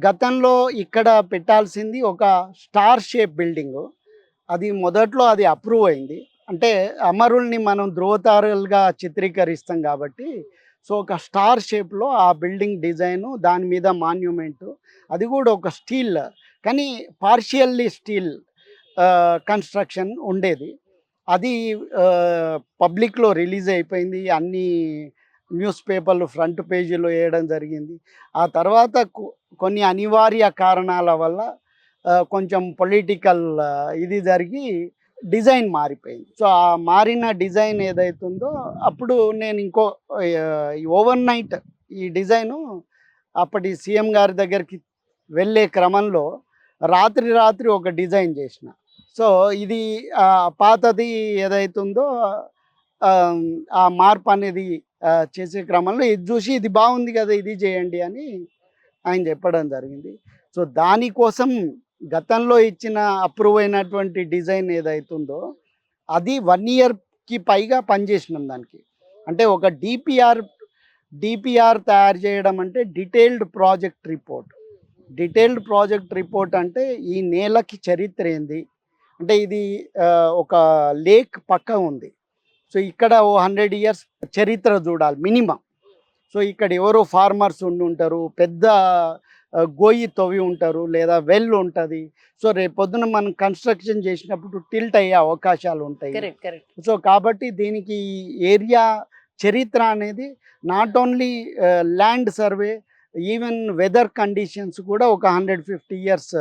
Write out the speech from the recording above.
గతంలో ఇక్కడ పెట్టాల్సింది ఒక స్టార్ షేప్ బిల్డింగు. అది మొదట్లో అది అప్రూవ్ అయింది. అంటే అమరుల్ని మనం ధ్రువతారలుగా చిత్రీకరిస్తాం కాబట్టి, సో, ఒక స్టార్ షేప్‌లో ఆ బిల్డింగ్ డిజైను, దాని మీద మాన్యుమెంటు. అది గూడా ఒక స్టీల్, కానీ పార్షియల్లీ స్టీల్ కన్‌స్ట్రక్షన్ ఉండేది. అది పబ్లిక్‌లో రిలీజ్ అయిపోయింది. అన్నీ న్యూస్ పేపర్‌లు ఫ్రంట్ పేజీలో ఏయడం జరిగింది. ఆ తర్వాత కొన్ని అనివార్య కారణాల వల్ల కొంచెం పొలిటికల్ ఇది జరిగి డిజైన్ మారిపోయింది. సో, ఆ మారిన డిజైన్ ఏదైతుందో అప్పుడు నేను ఇంకో ఈ ఓవర్ నైట్ ఈ డిజైను అప్పటి సీఎం గారి దగ్గరికి వెళ్ళే క్రమంలో రాత్రి రాత్రి ఒక డిజైన్ చేసిన. సో, ఇది పాతది ఏదైతుందో ఆహ్, ఆ మార్పనేది చేసే క్రమంలో ఇది జూసి ఇది బావుంది గదా! ఇది జేయండి అని ఆయన జెప్పడం జరిగింది. సో, దానికోసం గతంలో ఇచ్చిన అప్రూవ్ అయినటువంటి డిజైన్ ఏదైతుందో అది 1 ఇయర్‌కి పైగా పనిజేసినాం దానికి. అంటే ఒక డీపీఆర్ తయారు జేయడం అంటే detailed project report. Detailed project report అంటే ఈ నేలకి చరిత్ర ఏంది? అంటే ఇది ఒక లేక్ పక్క ఉంది. సో, ఇక్కడ ఓ 100 ఇయర్స్ చరిత్ర జూడాలి మినిమమ్. సో, ఇక్కడ ఎవరో ఫార్మర్స్ ఉండుంటారు. పెద్ద గొయ్యి తవ్వి ఉంటారు. లేదా వెల్ ఉంటది. సో, రేపొద్దున మనం కన్‌స్ట్రక్షన్ చేసినప్పుడు టిల్ట్ అయ్యే అవకాశాలుంటాయి. కరెక్ట్. కరెక్ట్. సో, కాబట్టి దీనికి ఏరియా చరిత్ర అనేది not only land survey, even weather conditions కూడా ఒక 150 ఇయర్స్